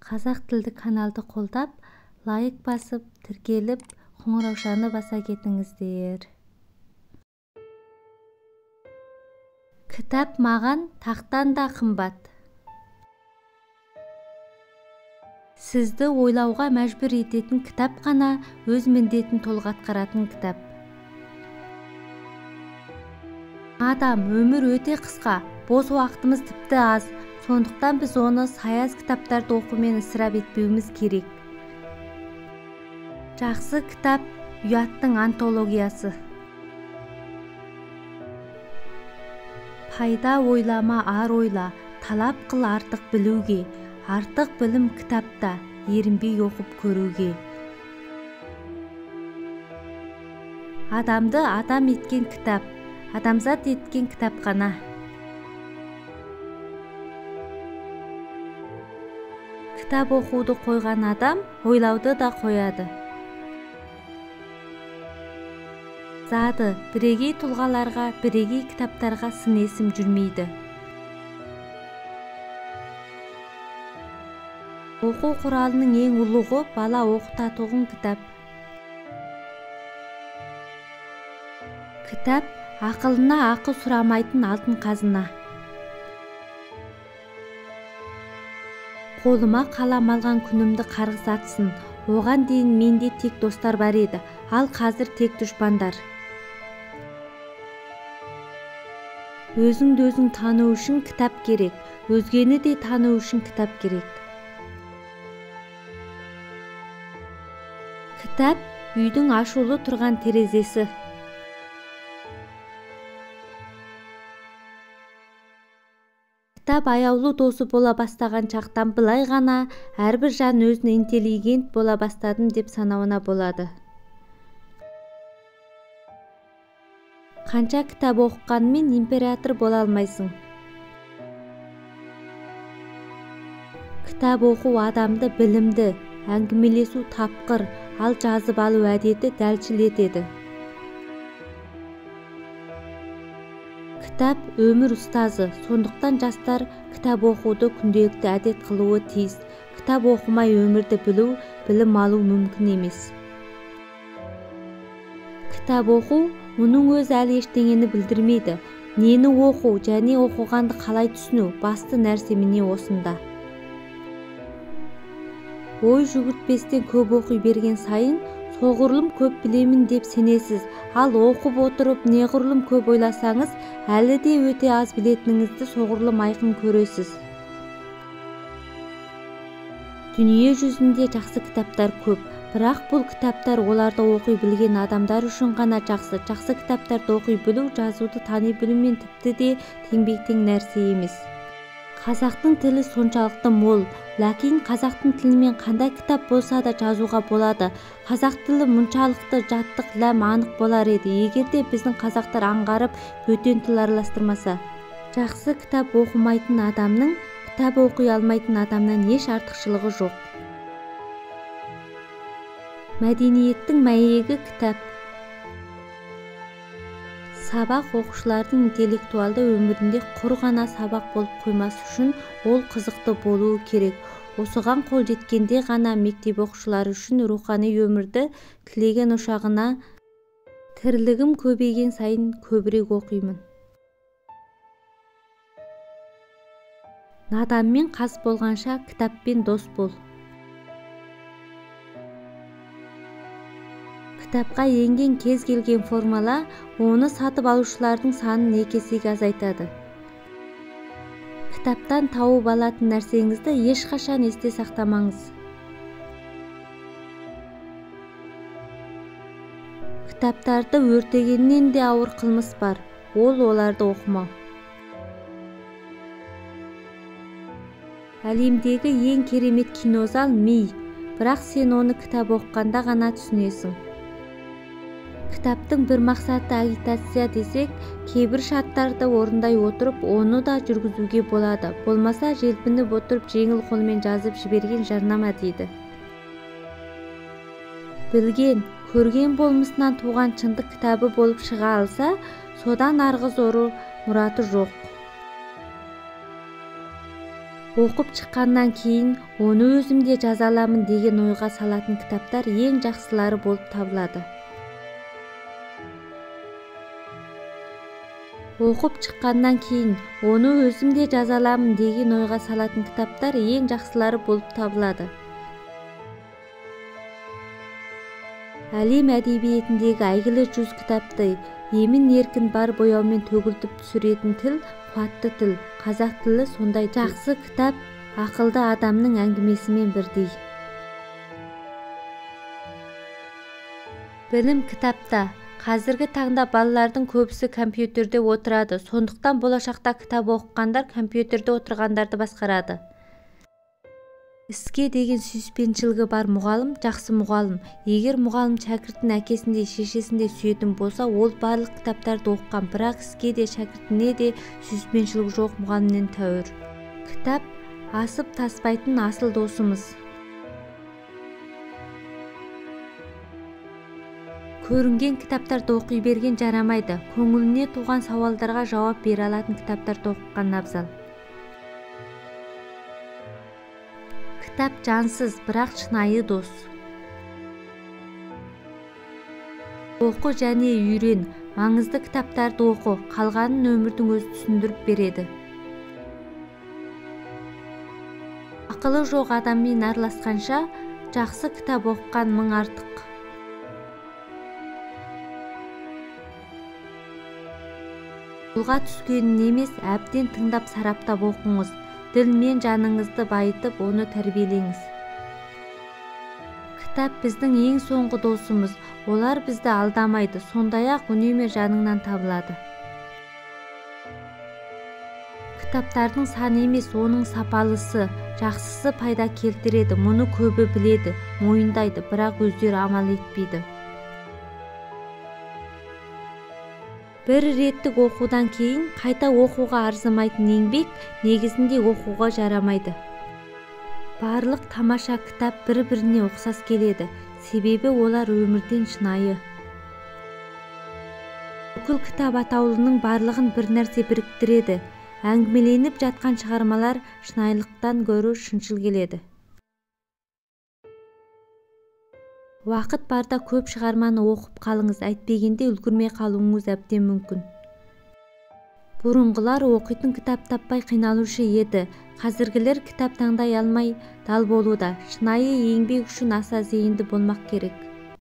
Қазақ тілді каналды қолдап, лайк басып, тіркеліп, қоңыраушаны баса кетіңіздер. Кітап маған тақтан да қымбат. Сізді ойлауға мәжбүр ететін кітап қана өз міндетін толық атқаратын кітап. Адам, өмір өте қысқа, бос уақытымыз тіпті аз, сондықтан біз оны саяз кітаптарды оқумен ысырап етпеуіміз керек. Жақсы кітап ұяттың антологиясы. Пайда ойлама, ар ойла, талап қыл артық білуге, артық білім кітапта, ерінбей оқып көруге. Адамды адам еткен кітап, адамзат еткен кітапхана. Кітап оқуды қойған адам ойлауды да қояды. Зады бірегей тұлғаларға, бірегей кітаптарға сын есім жүрмейді. Оқу құралының ең ұлығы бала оқытатұғын кітап. Кітап ақылына ақы сұрамайтын алтын қазына. Қолыма қалам алған күнімді қарғыс атсын. Оған дейін менде тек достар бар еді, ал қазір тек дұшпандар. Өзіңді өзің тану үшін кітап керек, өзгені де тану үшін кітап керек. Кітап үйдің ашулы тұрған терезесі. Кітап аяулы досы бола бастаған шақтан былай ғана әрбір жан өзін интеллигент бола бастадым деп санауына болады. Қанша кітап оқығанмен император бола алмайсың. Кітап оқу адамды білімді, әңгімелесу тапқыр, ал жазып алу әдеті дәлшіл етеді. Кітап өмір ұстазы, сондықтан жастар кітап оқуды күнделікті әдет қылуы тиіс. Кітап оқымай өмірді білу, білім алу мүмкін емес. Кітап оқу мұның өз әлі ештеңені білдірмейді. Нені оқу және оқығанды қалай түсіну басты нәрсе міне осында. Ой жүгіртпестен көп оқи берген сайын, соғұрлым көп білемін деп сенесіз, ал оқып отырып неғұрлым көп ойласаңыз, әлі де өте аз білетініңізді соғұрлым айқын көресіз. Дүние жүзінде жақсы кітаптар көп, бірақ бұл кітаптар оларды оқи білген адамдар үшін ғана жақсы. Жақсы кітаптарды оқи білу, жазуды тани білумен тіпті де теңбек-тең нәрсе емес. Қазақтың тілі соншалықты мол, ләкин қазақтың тілімен қандай кітап болса да жазуға болады. Қазақ тілі мұншалықты жаттық ләм анық болар еді, егерде біздің қазақтар аңғарып, бөтен тіл араластырмаса. Жақсы кітап оқымайтын адамның кітап оқи алмайтын адамнан еш артықшылығы жоқ. Мәдениеттің мәйегі кітап. Сабақ оқушылардың интеллектуалды өмірінде құр ғана сабақ болып қоймас үшін ол қызықты болуы керек. Осыған қол жеткенде ғана мектеп оқушылары үшін рухани өмірді тілеген ошағына тірлігім көбейген сайын көбірек оқимын. Наданмен қас болғанша кітаппен дос бол. Кітапқа енген кез келген формула оны сатып алушылардың санын екі есеге азайтады. Кітаптан тауып алатын нәрсеңізді ешқашан есте сақтамаңыз. Кітаптарды өртегеннен де ауыр қылмыс бар, ол оларды оқымау. Әлемдегі ең керемет кинозал ми, бірақ сен оны кітап оқығанда ғана түсінесің. Кітаптың бір мақсаты агитация десек, кейбір шарттарды орындай отырып, оны да жүргізуге болады. Болмаса желпініп отырып жеңіл қолмен жазып жіберген жарнама дейді. Білген, көрген болмысынан туған шындық кітабы болып шыға алса, содан арғы зоры мұраты жоқ. Оқып шыққаннан кейін оны өзімде жаза аламын деген ойға салатын кітаптар ең жақсылары болып табылады. Оқып шыққаннан кейін оны өзімде жаза аламын деген ойға салатын кітаптар ең жақсылары болып табылады. Әлем әдебиетіндегі әйгілі 100 кітапты емін-еркін бар бояумен төгілтіп түсіретін тіл, қуатты тіл. Қазақ тілі сондай жақсы кітап, ақылды адамның әңгімесімен бірдей. Білім кітапта. Қазіргі таңда балалардың көбісі компьютерде отырады, сондықтан болашақта кітап оқығандар компьютерде отырғандарды басқарады. Іске деген сүйіспеншілігі бар мұғалім жақсы мұғалім. Егер мұғалім шәкірттің әкесіндей, шешесіндей сүйетін болса, ол барлық кітаптарды оқыған, бірақ іске де шәкіртіне де сүйіспеншілігі жоқ мұғалімнен тәуір. Кітап асып таспайтын асыл досымыз. Көрінген кітаптарды оқи берген жарамайды. Көңіліне туған сауалдарға жауап бере алатын кітаптарды оқыған абзал. Кітап жансыз, бірақ шынайы дос. Оқы және үйрен. Маңызды кітаптарды оқы, қалғанын өмірдің өзі түсіндіріп береді. Ақылы жоқ адаммен араласқанша, жақсы кітап оқыған мың артық. Қолға түскенін емес, әбден тыңдап сараптап оқыңыз. Діл мен жаныңызды байытып, оны тәрбиелеңіз. Кітап біздің ең соңғы досымыз. Олар бізді алдамайды, сондай-ақ үнемі жаныңнан табылады. Кітаптардың саны емес, оның сапалысы, жақсысы пайда келтіреді. Мұны көбі біледі, мойындайды, бірақ өздері амал етпейді. Бір реттік оқудан кейін қайта оқуға арзымайтын еңбек негізінде оқуға жарамайды. Барлық тамаша кітап бір-біріне ұқсас келеді, себебі олар өмірден шынайы. Бүкіл кітап атаулының барлығын бір нәрсе біріктіреді. Әңгімеленіп жатқан шығармалар шынайылықтан гөрі шыншыл келеді. Уақыт барда көп шығарманы оқып қалыңыз, әйтпегенде үлгермей қалуыңыз әбден мүмкін. Бұрынғылар оқитын кітап таппай қиналушы еді. Қазіргілер кітап таңдай алмай дал болуда. Шынайы еңбек үшін аса зейінді болмақ керек.